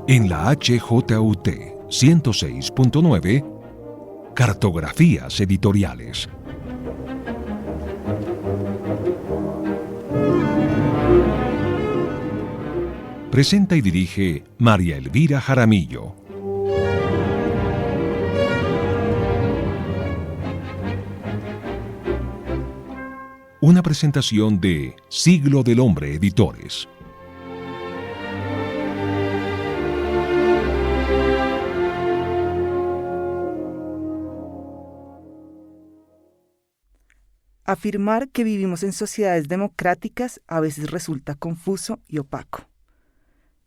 En la HJUT 106.9, Cartografías Editoriales. Presenta y dirige María Elvira Jaramillo. Una presentación de Siglo del Hombre Editores. Afirmar que vivimos en sociedades democráticas a veces resulta confuso y opaco.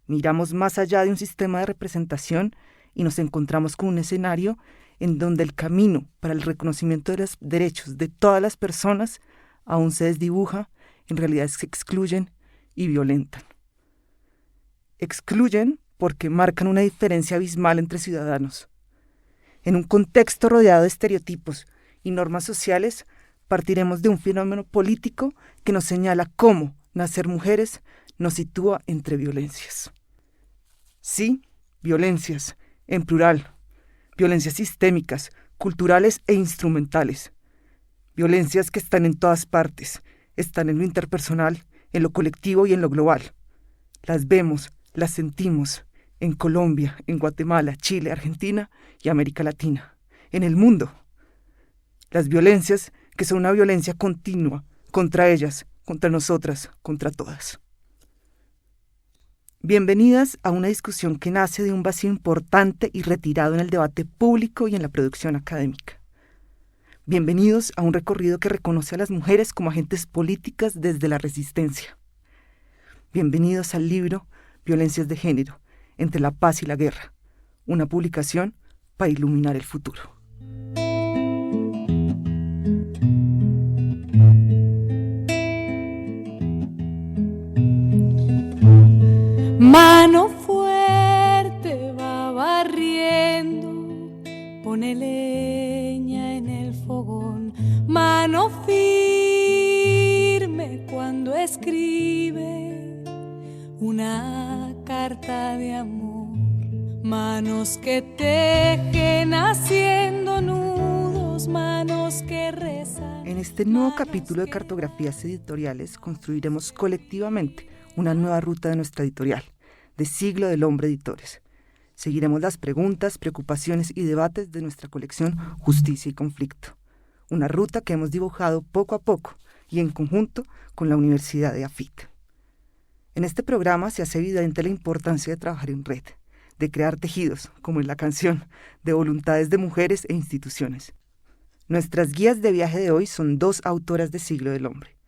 Miramos más allá de un sistema de representación y nos encontramos con un escenario en donde el camino para el reconocimiento de los derechos de todas las personas aún se desdibuja, en realidad se excluyen y violentan. Excluyen porque marcan una diferencia abismal entre ciudadanos. En un contexto rodeado de estereotipos y normas sociales, partiremos de un fenómeno político que nos señala cómo nacer mujeres nos sitúa entre violencias. Sí, violencias, en plural, violencias sistémicas, culturales e instrumentales. Violencias que están en todas partes, están en lo interpersonal, en lo colectivo y en lo global. Las vemos, las sentimos en Colombia, en Guatemala, Chile, Argentina y América Latina, en el mundo. Las violencias que son una violencia continua contra ellas, contra nosotras, contra todas. Bienvenidas a una discusión que nace de un vacío importante y retirado en el debate público y en la producción académica. Bienvenidos a un recorrido que reconoce a las mujeres como agentes políticas desde la resistencia. Bienvenidos al libro Violencias de Género, entre la paz y la guerra, una publicación para iluminar el futuro. Mano fuerte va barriendo, pone leña en el fogón. Mano firme cuando escribe una carta de amor. Manos que tejen haciendo nudos, manos que rezan. En este nuevo capítulo de Cartografías Editoriales construiremos colectivamente una nueva ruta de nuestra editorial, de Siglo del Hombre Editores. Seguiremos las preguntas, preocupaciones y debates de nuestra colección Justicia y Conflicto. Una ruta que hemos dibujado poco a poco y en conjunto con la Universidad de AFIT. En este programa se hace evidente la importancia de trabajar en red, de crear tejidos, como en la canción, de voluntades de mujeres e instituciones. Nuestras guías de viaje de hoy son dos autoras de Siglo del Hombre.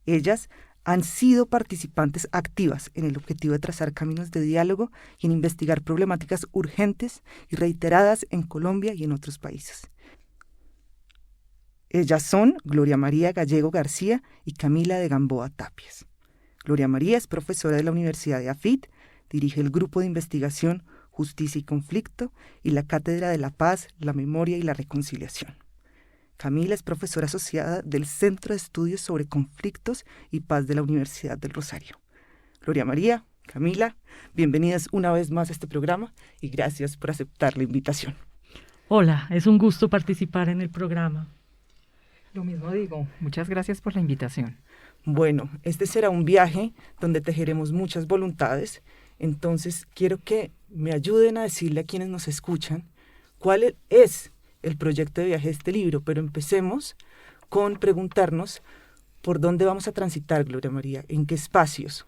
Ellas han sido participantes activas en el objetivo de trazar caminos de diálogo y en investigar problemáticas urgentes y reiteradas en Colombia y en otros países. Ellas son Gloria María Gallego García y Camila de Gamboa Tapias. Gloria María es profesora de la Universidad de AFIT, dirige el grupo de investigación Justicia y Conflicto y la Cátedra de la Paz, la Memoria y la Reconciliación. Camila es profesora asociada del Centro de Estudios sobre Conflictos y Paz de la Universidad del Rosario. Gloria María, Camila, bienvenidas una vez más a este programa y gracias por aceptar la invitación. Hola, es un gusto participar en el programa. Lo mismo digo, muchas gracias por la invitación. Bueno, este será un viaje donde tejeremos muchas voluntades, entonces quiero que me ayuden a decirle a quienes nos escuchan cuál es el proyecto de viaje de este libro, pero empecemos con preguntarnos por dónde vamos a transitar, Gloria María, en qué espacios.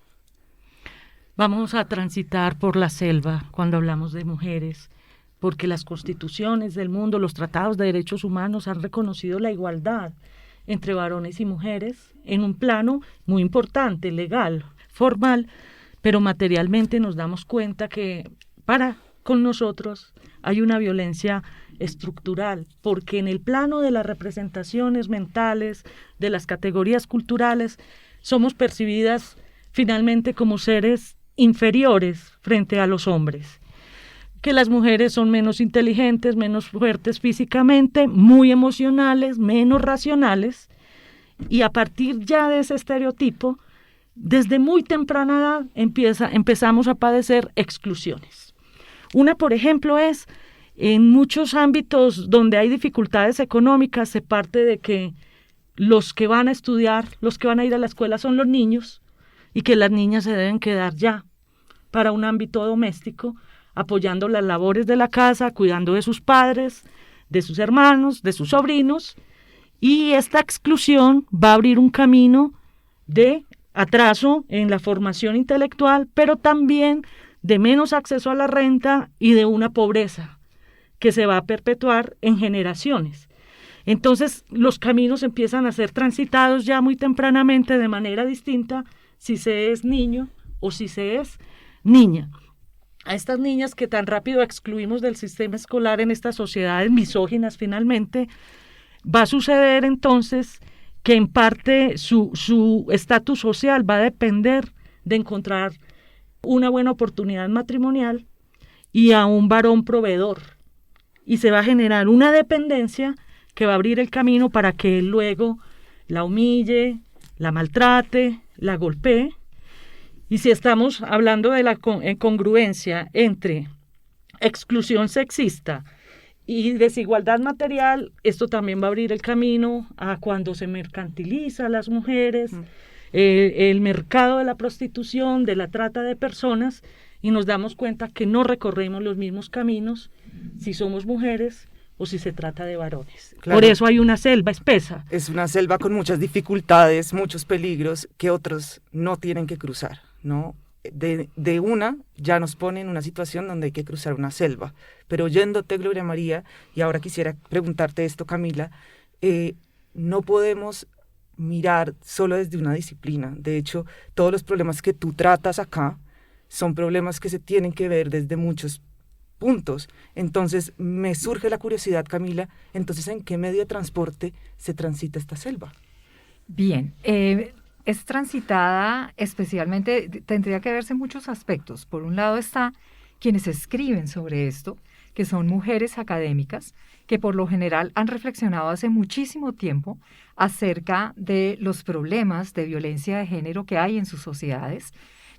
Vamos a transitar por la selva cuando hablamos de mujeres, porque las constituciones del mundo, los tratados de derechos humanos han reconocido la igualdad entre varones y mujeres en un plano muy importante, legal, formal, pero materialmente nos damos cuenta que con nosotros hay una violencia estructural, porque en el plano de las representaciones mentales, de las categorías culturales, somos percibidas finalmente como seres inferiores frente a los hombres. Que las mujeres son menos inteligentes, menos fuertes físicamente, muy emocionales, menos racionales, y a partir ya de ese estereotipo, desde muy temprana edad empezamos a padecer exclusiones. Una, por ejemplo, es en muchos ámbitos donde hay dificultades económicas, se parte de que los que van a estudiar, los que van a ir a la escuela son los niños y que las niñas se deben quedar ya para un ámbito doméstico, apoyando las labores de la casa, cuidando de sus padres, de sus hermanos, de sus sobrinos, y esta exclusión va a abrir un camino de atraso en la formación intelectual, pero también de menos acceso a la renta y de una pobreza que se va a perpetuar en generaciones. Entonces, los caminos empiezan a ser transitados ya muy tempranamente de manera distinta si se es niño o si se es niña. A estas niñas que tan rápido excluimos del sistema escolar en estas sociedades misóginas finalmente, va a suceder entonces que en parte su estatus social va a depender de encontrar una buena oportunidad matrimonial y a un varón proveedor. Y se va a generar una dependencia que va a abrir el camino para que él luego la humille, la maltrate, la golpee. Y si estamos hablando de la congruencia entre exclusión sexista y desigualdad material, esto también va a abrir el camino a cuando se mercantiliza a las mujeres, el mercado de la prostitución, de la trata de personas, y nos damos cuenta que no recorremos los mismos caminos si somos mujeres o si se trata de varones. Claro. Por eso hay una selva espesa. Es una selva con muchas dificultades, muchos peligros que otros no tienen que cruzar, ¿no? De una ya nos pone en una situación donde hay que cruzar una selva. Pero oyéndote, Gloria María, y ahora quisiera preguntarte esto, Camila, no podemos mirar solo desde una disciplina. De hecho, todos los problemas que tú tratas acá son problemas que se tienen que ver desde muchos puntos. Entonces, me surge la curiosidad, Camila, entonces, ¿en qué medio de transporte se transita esta selva? Bien, es transitada especialmente, tendría que verse en muchos aspectos. Por un lado está quienes escriben sobre esto, que son mujeres académicas, que por lo general han reflexionado hace muchísimo tiempo acerca de los problemas de violencia de género que hay en sus sociedades,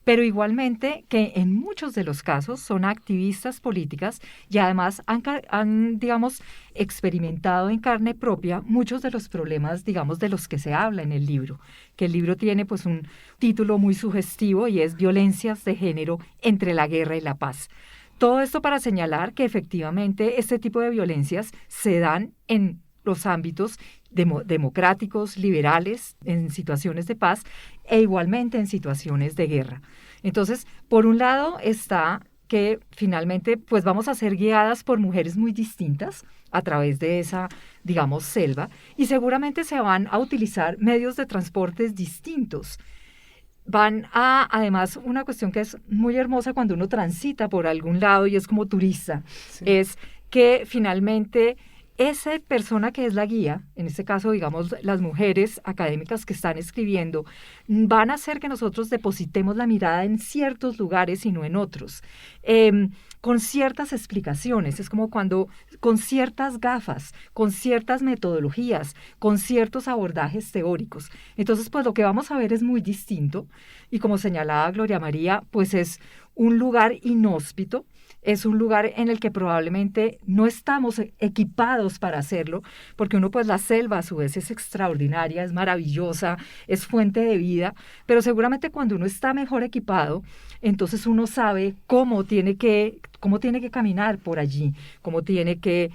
pero igualmente que en muchos de los casos son activistas políticas y además han, digamos, experimentado en carne propia muchos de los problemas, digamos, de los que se habla en el libro, que el libro tiene pues un título muy sugestivo y es Violencias de género entre la guerra y la paz. Todo esto para señalar que efectivamente este tipo de violencias se dan en los ámbitos democráticos, liberales, en situaciones de paz e igualmente en situaciones de guerra. Entonces, por un lado está que finalmente pues vamos a ser guiadas por mujeres muy distintas a través de esa, digamos, selva, y seguramente se van a utilizar medios de transportes distintos. Van a, además, una cuestión que es muy hermosa cuando uno transita por algún lado y es como turista, sí, es que finalmente esa persona que es la guía, en este caso, digamos, las mujeres académicas que están escribiendo, van a hacer que nosotros depositemos la mirada en ciertos lugares y no en otros, con ciertas explicaciones. Es como cuando, con ciertas gafas, con ciertas metodologías, con ciertos abordajes teóricos. Entonces, pues lo que vamos a ver es muy distinto y como señalaba Gloria María, pues es un lugar inhóspito. Es un lugar en el que probablemente no estamos equipados para hacerlo, porque uno pues la selva a su vez es extraordinaria, es maravillosa, es fuente de vida, pero seguramente cuando uno está mejor equipado, entonces uno sabe cómo tiene que caminar por allí, cómo tiene que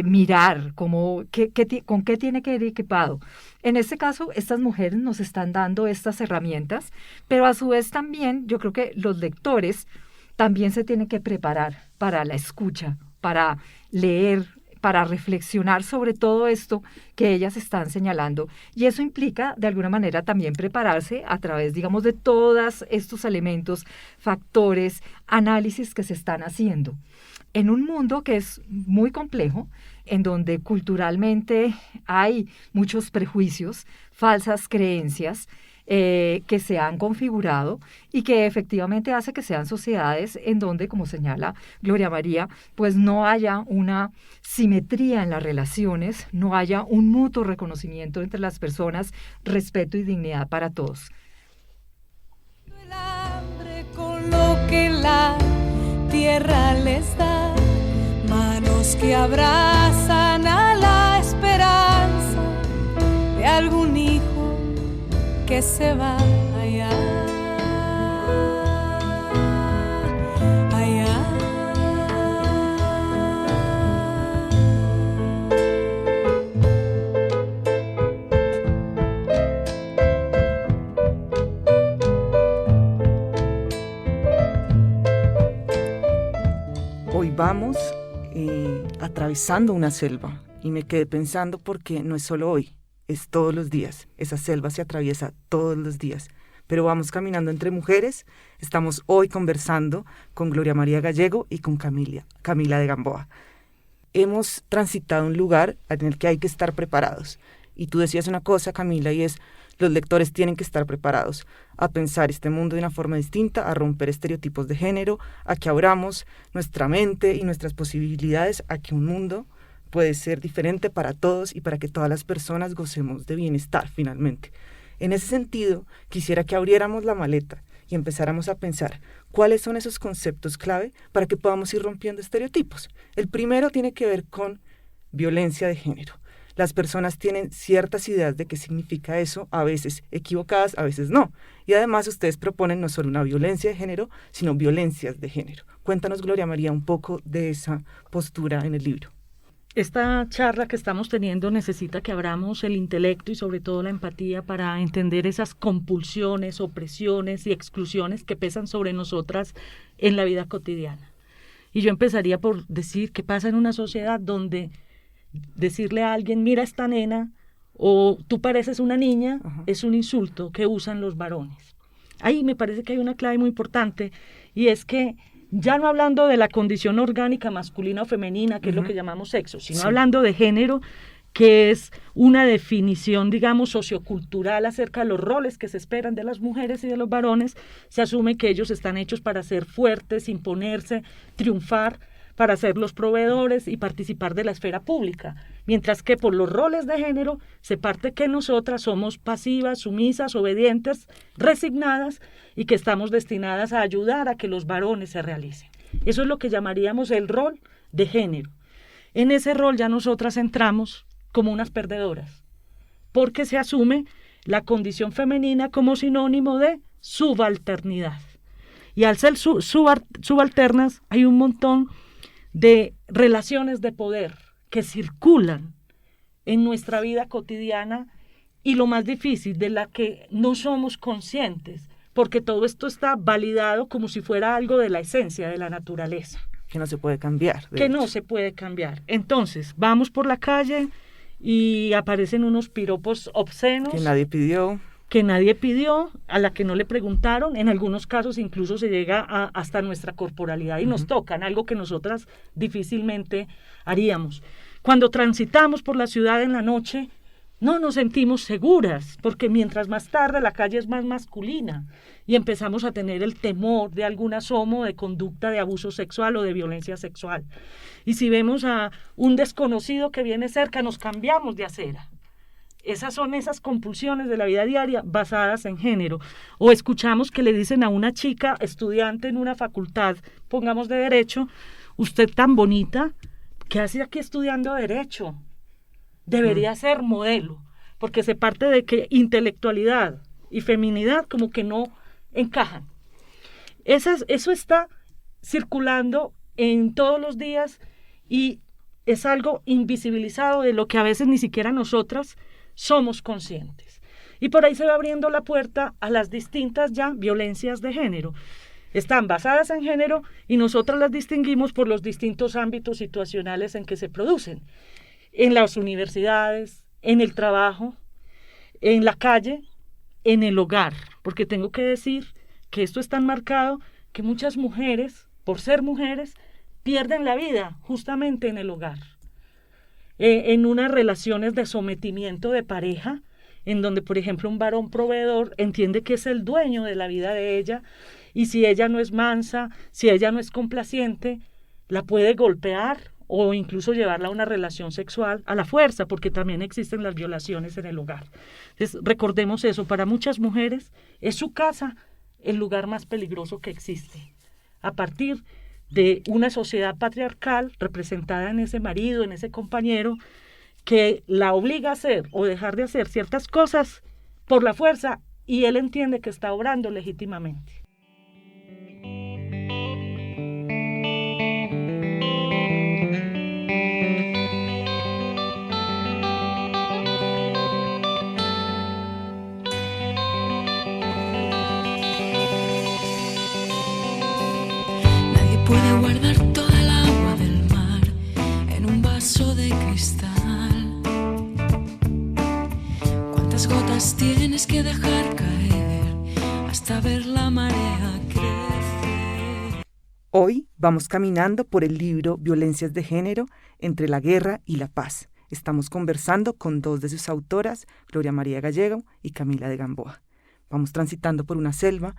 mirar, con qué tiene que ir equipado. En este caso, estas mujeres nos están dando estas herramientas, pero a su vez también yo creo que los lectores también se tienen que preparar para la escucha, para leer, para reflexionar sobre todo esto que ellas están señalando. Y eso implica, de alguna manera, también prepararse a través, digamos, de todos estos elementos, factores, análisis que se están haciendo. En un mundo que es muy complejo, en donde culturalmente hay muchos prejuicios, falsas creencias, que se han configurado y que efectivamente hace que sean sociedades en donde, como señala Gloria María, pues no haya una simetría en las relaciones, no haya un mutuo reconocimiento entre las personas, respeto y dignidad para todos. El hambre con lo que la tierra les da, manos que abrazan a la esperanza de algún hijo que se va allá. Hoy vamos atravesando una selva y me quedé pensando porque no es solo hoy, es todos los días. Esa selva se atraviesa todos los días, pero vamos caminando entre mujeres. Estamos hoy conversando con Gloria María Gallego y con Camila de Gamboa. Hemos transitado un lugar en el que hay que estar preparados. Y tú decías una cosa, Camila, y es: los lectores tienen que estar preparados a pensar este mundo de una forma distinta, a romper estereotipos de género, a que abramos nuestra mente y nuestras posibilidades a que un mundo puede ser diferente para todos y para que todas las personas gocemos de bienestar finalmente. En ese sentido, quisiera que abriéramos la maleta y empezáramos a pensar cuáles son esos conceptos clave para que podamos ir rompiendo estereotipos. El primero tiene que ver con violencia de género. Las personas tienen ciertas ideas de qué significa eso, a veces equivocadas, a veces no. Y además ustedes proponen no solo una violencia de género, sino violencias de género. Cuéntanos, Gloria María, un poco de esa postura en el libro. Esta charla que estamos teniendo necesita que abramos el intelecto y sobre todo la empatía para entender esas compulsiones, opresiones y exclusiones que pesan sobre nosotras en la vida cotidiana. Y yo empezaría por decir qué pasa en una sociedad donde decirle a alguien, mira esta nena, o tú pareces una niña, es un insulto que usan los varones. Ahí me parece que hay una clave muy importante, y es que ya no hablando de la condición orgánica masculina o femenina, que es lo que llamamos sexo, sino hablando de género, que es una definición, digamos, sociocultural acerca de los roles que se esperan de las mujeres y de los varones. Se asume que ellos están hechos para ser fuertes, imponerse, triunfar, para ser los proveedores y participar de la esfera pública, mientras que por los roles de género se parte que nosotras somos pasivas, sumisas, obedientes, resignadas y que estamos destinadas a ayudar a que los varones se realicen. Eso es lo que llamaríamos el rol de género. En ese rol ya nosotras entramos como unas perdedoras, porque se asume la condición femenina como sinónimo de subalternidad. Y al ser subalternas hay un montón de relaciones de poder que circulan en nuestra vida cotidiana y lo más difícil, de la que no somos conscientes, porque todo esto está validado como si fuera algo de la esencia de la naturaleza. Que no se puede cambiar. No se puede cambiar. Entonces, vamos por la calle y aparecen unos piropos obscenos. Que nadie pidió, a la que no le preguntaron. En algunos casos incluso se llega hasta nuestra corporalidad y nos tocan, algo que nosotras difícilmente haríamos. Cuando transitamos por la ciudad en la noche, no nos sentimos seguras, porque mientras más tarde la calle es más masculina y empezamos a tener el temor de algún asomo de conducta de abuso sexual o de violencia sexual. Y si vemos a un desconocido que viene cerca, nos cambiamos de acera. Esas son esas compulsiones de la vida diaria basadas en género. O escuchamos que le dicen a una chica estudiante en una facultad, pongamos de derecho, usted tan bonita, ¿qué hace aquí estudiando derecho? Debería ser modelo, porque se parte de que intelectualidad y feminidad como que no encajan. Eso está circulando en todos los días y es algo invisibilizado de lo que a veces ni siquiera nosotras somos conscientes. Y por ahí se va abriendo la puerta a las distintas ya violencias de género. Están basadas en género y nosotras las distinguimos por los distintos ámbitos situacionales en que se producen. En las universidades, en el trabajo, en la calle, en el hogar. Porque tengo que decir que esto es tan marcado que muchas mujeres, por ser mujeres, pierden la vida justamente en el hogar. En unas relaciones de sometimiento de pareja, en donde, por ejemplo, un varón proveedor entiende que es el dueño de la vida de ella, y si ella no es mansa, si ella no es complaciente, la puede golpear o incluso llevarla a una relación sexual a la fuerza, porque también existen las violaciones en el hogar. Entonces, recordemos eso, para muchas mujeres es su casa el lugar más peligroso que existe. A partir de una sociedad patriarcal representada en ese marido, en ese compañero, que la obliga a hacer o dejar de hacer ciertas cosas por la fuerza, y él entiende que está obrando legítimamente. Puede guardar toda el agua del mar en un vaso de cristal. ¿Cuántas gotas tienes que dejar caer hasta ver la marea crecer? Hoy vamos caminando por el libro Violencias de Género entre la guerra y la paz. Estamos conversando con dos de sus autoras, Gloria María Gallego y Camila de Gamboa. Vamos transitando por una selva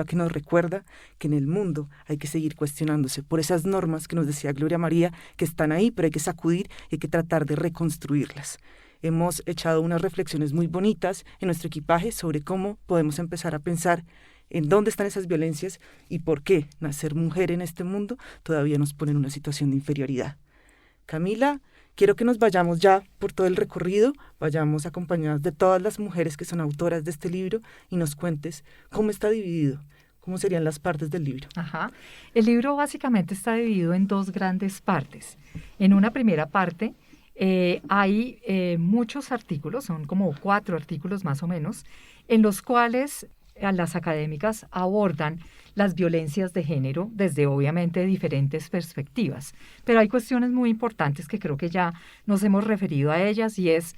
que nos recuerda que en el mundo hay que seguir cuestionándose por esas normas que nos decía Gloria María, que están ahí, pero hay que sacudir y hay que tratar de reconstruirlas. Hemos echado unas reflexiones muy bonitas en nuestro equipaje sobre cómo podemos empezar a pensar en dónde están esas violencias y por qué nacer mujer en este mundo todavía nos pone en una situación de inferioridad. Camila, quiero que nos vayamos ya por todo el recorrido, vayamos acompañadas de todas las mujeres que son autoras de este libro y nos cuentes cómo está dividido, cómo serían las partes del libro. Ajá. El libro básicamente está dividido en dos grandes partes. En una primera parte hay muchos artículos, son como 4 artículos más o menos, en los cuales las académicas abordan las violencias de género desde obviamente diferentes perspectivas, pero hay cuestiones muy importantes que creo que ya nos hemos referido a ellas, y es,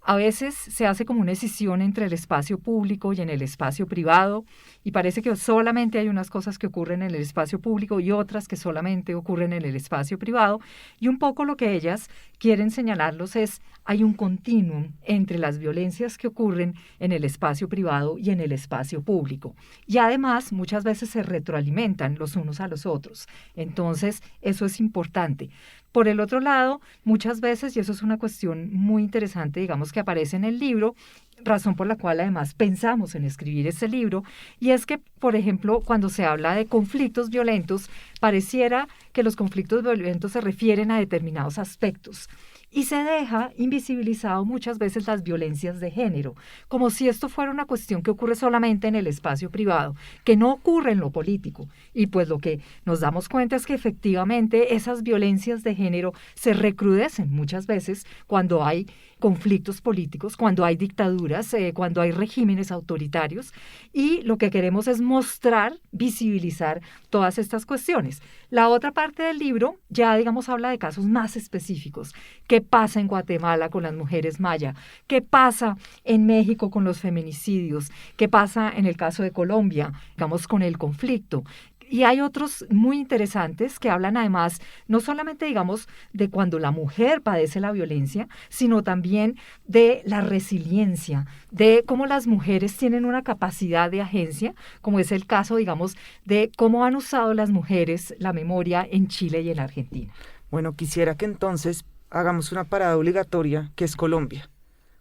a veces se hace como una escisión entre el espacio público y en el espacio privado, y parece que solamente hay unas cosas que ocurren en el espacio público y otras que solamente ocurren en el espacio privado, y un poco lo que ellas quieren señalarlos es, hay un continuum entre las violencias que ocurren en el espacio privado y en el espacio público. Y además, muchas veces se retroalimentan los unos a los otros. Entonces, eso es importante. Por el otro lado, muchas veces, y eso es una cuestión muy interesante, digamos, que aparece en el libro, razón por la cual además pensamos en escribir este libro, y es que, por ejemplo, cuando se habla de conflictos violentos, pareciera que los conflictos violentos se refieren a determinados aspectos, y se deja invisibilizado muchas veces las violencias de género, como si esto fuera una cuestión que ocurre solamente en el espacio privado, que no ocurre en lo político. Y pues lo que nos damos cuenta es que efectivamente esas violencias de género se recrudecen muchas veces cuando hay conflictos políticos, cuando hay dictaduras, cuando hay regímenes autoritarios, y lo que queremos es mostrar, visibilizar todas estas cuestiones. La otra parte del libro ya, digamos, habla de casos más específicos. ¿Qué pasa en Guatemala con las mujeres maya? ¿Qué pasa en México con los feminicidios? ¿Qué pasa en el caso de Colombia, digamos, con el conflicto? Y hay otros muy interesantes que hablan además no solamente, digamos, de cuando la mujer padece la violencia, sino también de la resiliencia, de cómo las mujeres tienen una capacidad de agencia, como es el caso, digamos, de cómo han usado las mujeres la memoria en Chile y en Argentina. Bueno, quisiera que entonces hagamos una parada obligatoria, que es Colombia.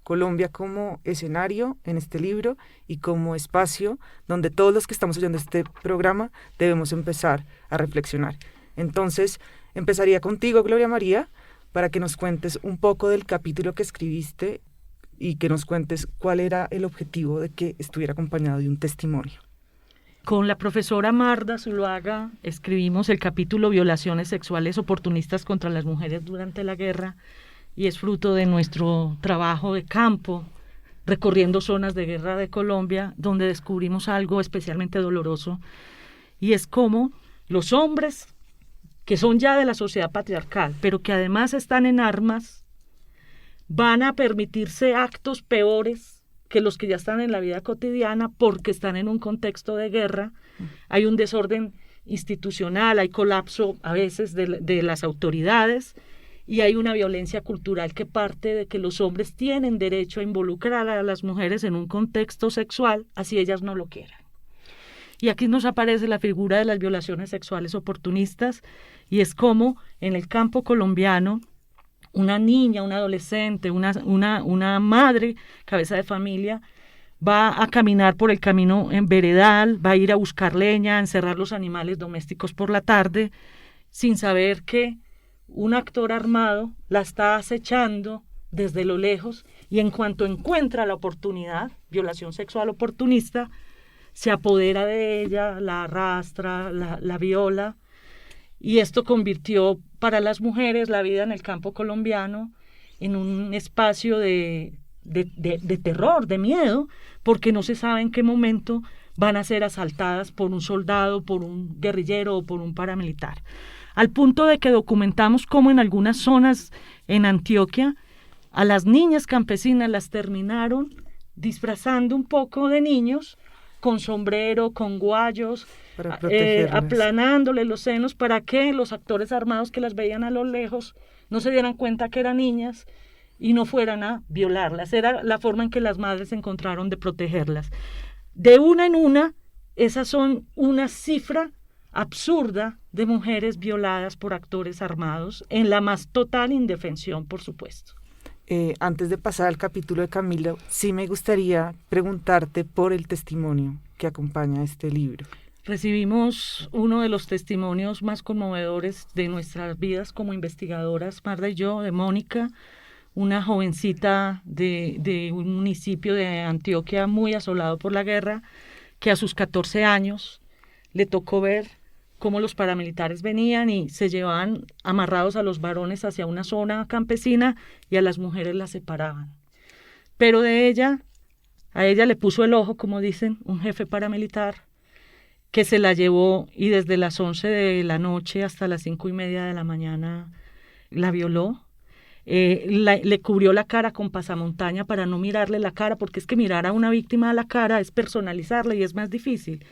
Colombia como escenario en este libro y como espacio donde todos los que estamos oyendo este programa debemos empezar a reflexionar. Entonces, empezaría contigo, Gloria María, para que nos cuentes un poco del capítulo que escribiste y que nos cuentes cuál era el objetivo de que estuviera acompañado de un testimonio. Con la profesora Marda Zuluaga escribimos el capítulo Violaciones sexuales oportunistas contra las mujeres durante la guerra, y es fruto de nuestro trabajo de campo, recorriendo zonas de guerra de Colombia, donde descubrimos algo especialmente doloroso, y es cómo los hombres, que son ya de la sociedad patriarcal, pero que además están en armas, van a permitirse actos peores que los que ya están en la vida cotidiana porque están en un contexto de guerra. Hay un desorden institucional, hay colapso a veces de las autoridades, y hay una violencia cultural que parte de que los hombres tienen derecho a involucrar a las mujeres en un contexto sexual, así ellas no lo quieran. Y aquí nos aparece la figura de las violaciones sexuales oportunistas, y es como en el campo colombiano una niña, una adolescente, una madre, cabeza de familia, va a caminar por el camino en veredal, va a ir a buscar leña, a encerrar los animales domésticos por la tarde, sin saber que un actor armado la está acechando desde lo lejos y en cuanto encuentra la oportunidad, violación sexual oportunista, se apodera de ella, la arrastra, la viola, y esto convirtió para las mujeres la vida en el campo colombiano en un espacio de terror, de miedo, porque no se sabe en qué momento van a ser asaltadas por un soldado, por un guerrillero o por un paramilitar. Al punto de que documentamos cómo en algunas zonas en Antioquia a las niñas campesinas las terminaron disfrazando un poco de niños, con sombrero, con guayos, aplanándoles los senos para que los actores armados que las veían a lo lejos no se dieran cuenta que eran niñas y no fueran a violarlas. Era la forma en que las madres encontraron de protegerlas. De una en una, esas son una cifra absurda de mujeres violadas por actores armados en la más total indefensión, por supuesto. Antes de pasar al capítulo de Camila, sí me gustaría preguntarte por el testimonio que acompaña este libro. Recibimos uno de los testimonios más conmovedores de nuestras vidas como investigadoras, Marta y yo, de Mónica, una jovencita de un municipio de Antioquia muy asolado por la guerra, que a sus 14 años le tocó ver cómo los paramilitares venían y se llevaban amarrados a los varones hacia una zona campesina y a las mujeres las separaban. Pero a ella le puso el ojo, como dicen, un jefe paramilitar que se la llevó y desde las 11 de la noche hasta las 5:30 de la mañana la violó. Le cubrió la cara con pasamontaña para no mirarle la cara, porque es que mirar a una víctima a la cara es personalizarla y es más difícil.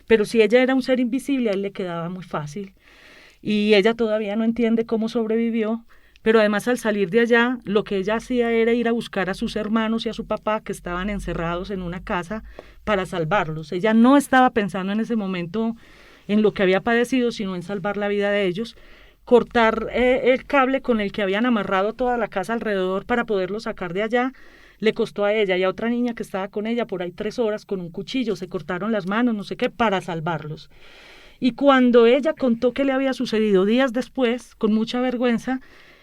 Pero si ella era un ser invisible, a él le quedaba muy fácil. Y ella todavía no entiende cómo sobrevivió, pero además al salir de allá, lo que ella hacía era ir a buscar a sus hermanos y a su papá que estaban encerrados en una casa para salvarlos. Ella no estaba pensando en ese momento en lo que había padecido, sino en salvar la vida de ellos, cortar el cable con el que habían amarrado toda la casa alrededor para poderlo sacar de allá. Le costó a ella y a otra niña que estaba con ella por ahí 3 horas con un cuchillo, se cortaron las manos, no sé qué, para salvarlos. Y cuando ella contó qué le había sucedido días después, con mucha vergüenza,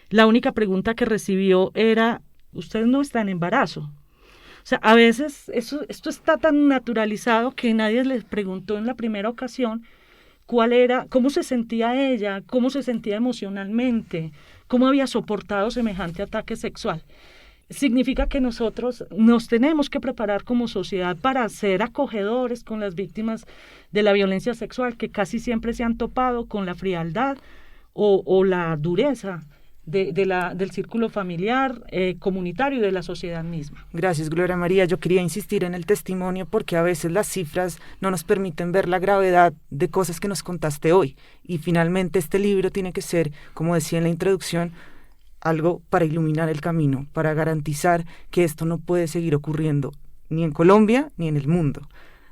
la única pregunta que recibió era: ¿usted no está en embarazo? O sea, a veces esto está tan naturalizado que nadie les preguntó en la primera ocasión cómo se sentía ella, cómo se sentía emocionalmente, cómo había soportado semejante ataque sexual. Significa que nosotros nos tenemos que preparar como sociedad para ser acogedores con las víctimas de la violencia sexual, que casi siempre se han topado con la frialdad o la dureza del círculo familiar, comunitario y de la sociedad misma. Gracias, Gloria María. Yo quería insistir en el testimonio porque a veces las cifras no nos permiten ver la gravedad de cosas que nos contaste hoy. Y finalmente este libro tiene que ser, como decía en la introducción, algo para iluminar el camino, para garantizar que esto no puede seguir ocurriendo ni en Colombia ni en el mundo.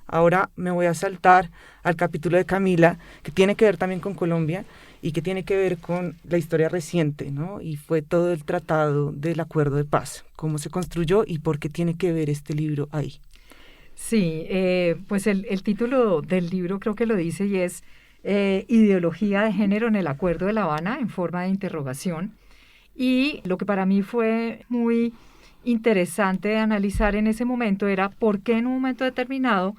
Ahora me voy a saltar al capítulo de Camila, que tiene que ver también con Colombia y que tiene que ver con la historia reciente, ¿no? Y fue todo el tratado del acuerdo de paz, cómo se construyó y por qué tiene que ver este libro ahí. Sí, pues el título del libro creo que lo dice y es Ideología de género en el Acuerdo de La Habana, en forma de interrogación. Y lo que para mí fue muy interesante de analizar en ese momento era por qué en un momento determinado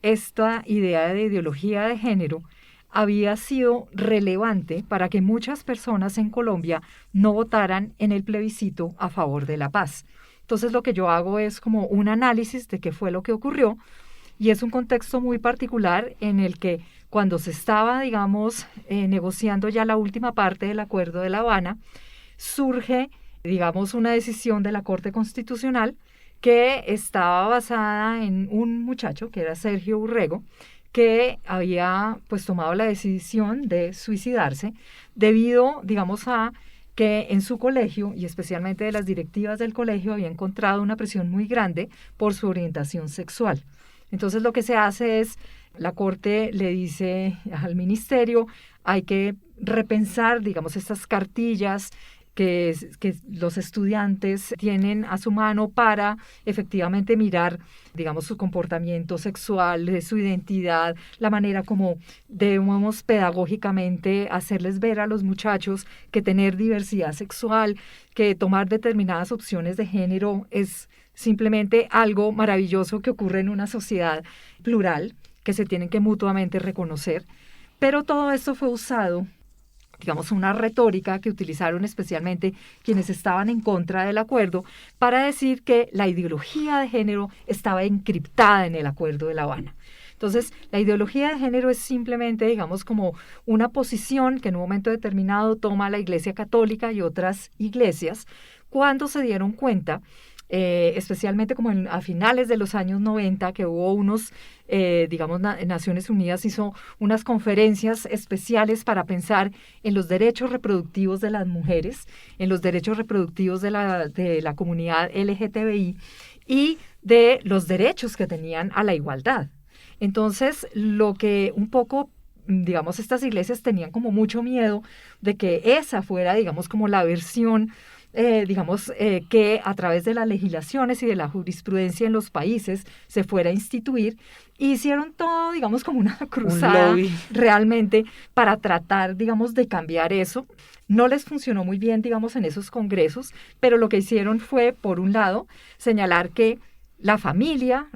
esta idea de ideología de género había sido relevante para que muchas personas en Colombia no votaran en el plebiscito a favor de la paz. Entonces lo que yo hago es como un análisis de qué fue lo que ocurrió y es un contexto muy particular en el que cuando se estaba, digamos, negociando ya la última parte del Acuerdo de La Habana, surge, digamos, una decisión de la Corte Constitucional que estaba basada en un muchacho que era Sergio Urrego, que había pues tomado la decisión de suicidarse debido, digamos, a que en su colegio y especialmente de las directivas del colegio había encontrado una presión muy grande por su orientación sexual. Entonces lo que se hace es, la Corte le dice al ministerio, hay que repensar, digamos, estas cartillas que los estudiantes tienen a su mano para efectivamente mirar, digamos, su comportamiento sexual, su identidad, la manera como debemos pedagógicamente hacerles ver a los muchachos que tener diversidad sexual, que tomar determinadas opciones de género es simplemente algo maravilloso que ocurre en una sociedad plural, que se tienen que mutuamente reconocer. Pero todo esto fue usado, digamos, una retórica que utilizaron especialmente quienes estaban en contra del acuerdo para decir que la ideología de género estaba encriptada en el Acuerdo de La Habana. Entonces, la ideología de género es simplemente, digamos, como una posición que en un momento determinado toma la Iglesia Católica y otras iglesias cuando se dieron cuenta, especialmente como a finales de los años 90, que hubo unos, digamos, Naciones Unidas hizo unas conferencias especiales para pensar en los derechos reproductivos de las mujeres, en los derechos reproductivos de la comunidad LGTBI y de los derechos que tenían a la igualdad. Entonces, lo que un poco, digamos, estas iglesias tenían como mucho miedo de que esa fuera, digamos, como la versión que a través de las legislaciones y de la jurisprudencia en los países se fuera a instituir, hicieron todo, digamos, como una cruzada realmente para tratar, digamos, de cambiar eso. No les funcionó muy bien, digamos, en esos congresos, pero lo que hicieron fue, por un lado, señalar que la familia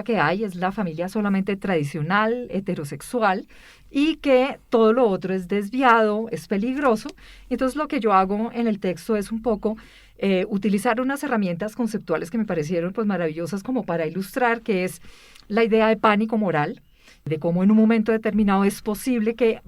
que hay es la familia solamente tradicional, heterosexual, y que todo lo otro es desviado, es peligroso. Entonces lo que yo hago en el texto es un poco utilizar unas herramientas conceptuales que me parecieron pues maravillosas como para ilustrar, que es la idea de pánico moral, de cómo en un momento determinado es posible que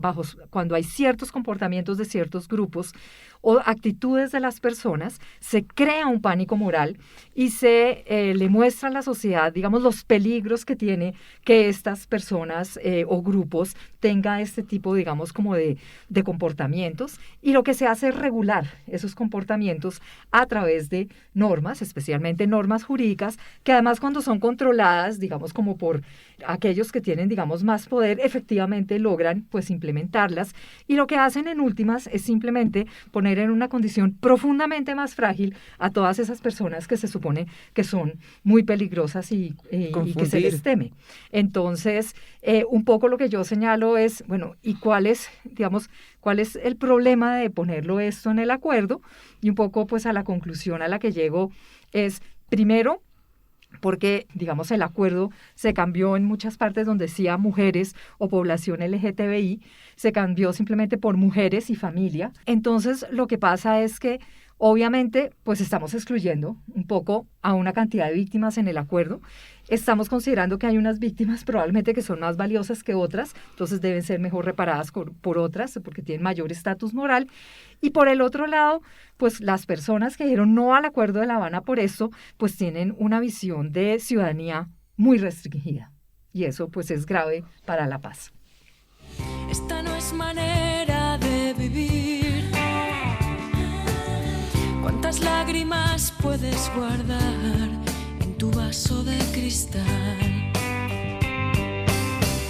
cuando hay ciertos comportamientos de ciertos grupos o actitudes de las personas, se crea un pánico moral y se le muestra a la sociedad, digamos, los peligros que tiene que estas personas o grupos tengan este tipo, digamos, como de comportamientos, y lo que se hace es regular esos comportamientos a través de normas, especialmente normas jurídicas, que además cuando son controladas, digamos, como por aquellos que tienen, digamos, más poder, efectivamente logran, pues, implementarlas, y lo que hacen en últimas es simplemente poner en una condición profundamente más frágil a todas esas personas que se supone que son muy peligrosas y que se les teme. Entonces, un poco lo que yo señalo es, bueno, ¿y cuál es el problema de ponerlo esto en el acuerdo? Y un poco, pues, a la conclusión a la que llego es, primero, porque, digamos, el acuerdo se cambió en muchas partes donde decía mujeres o población LGTBI, se cambió simplemente por mujeres y familia. Entonces, lo que pasa es que, obviamente, pues estamos excluyendo un poco a una cantidad de víctimas en el acuerdo. Estamos considerando que hay unas víctimas probablemente que son más valiosas que otras, entonces deben ser mejor reparadas por otras porque tienen mayor estatus moral. Y por el otro lado, pues las personas que dijeron no al Acuerdo de La Habana por eso, pues tienen una visión de ciudadanía muy restringida. Y eso pues es grave para la paz. Esta no es manera de vivir. ¿Cuántas lágrimas puedes guardar en tu vaso de cristal?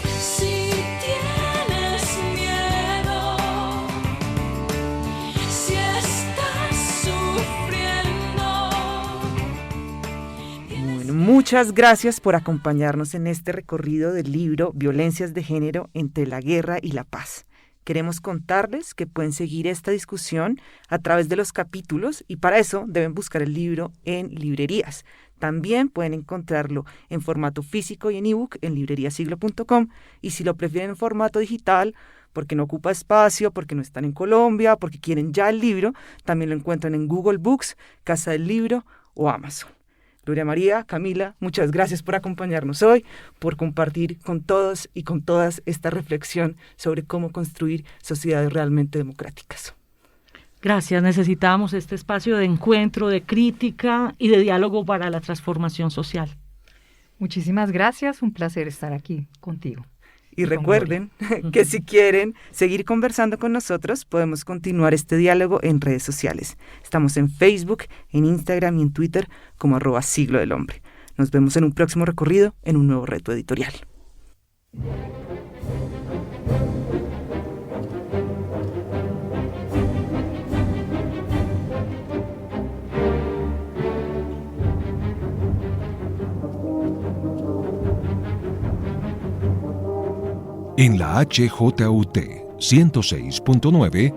Si tienes miedo, si estás sufriendo. Bueno, muchas gracias por acompañarnos en este recorrido del libro Violencias de Género entre la guerra y la paz. Queremos contarles que pueden seguir esta discusión a través de los capítulos y para eso deben buscar el libro en librerías. También pueden encontrarlo en formato físico y en ebook en libreriasiglo.com, y si lo prefieren en formato digital, porque no ocupa espacio, porque no están en Colombia, porque quieren ya el libro, también lo encuentran en Google Books, Casa del Libro o Amazon. Gloria María, Camila, muchas gracias por acompañarnos hoy, por compartir con todos y con todas esta reflexión sobre cómo construir sociedades realmente democráticas. Gracias, necesitábamos este espacio de encuentro, de crítica y de diálogo para la transformación social. Muchísimas gracias, un placer estar aquí contigo. Y recuerden que si quieren seguir conversando con nosotros, podemos continuar este diálogo en redes sociales. Estamos en Facebook, en Instagram y en Twitter como @Siglo del Hombre. Nos vemos en un próximo recorrido, en un nuevo reto editorial. En la HJUT 106.9,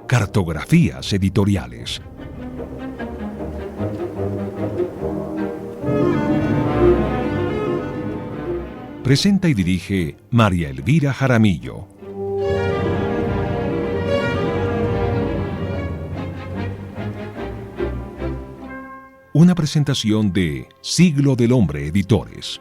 Cartografías Editoriales. Presenta y dirige María Elvira Jaramillo. Una presentación de Siglo del Hombre Editores.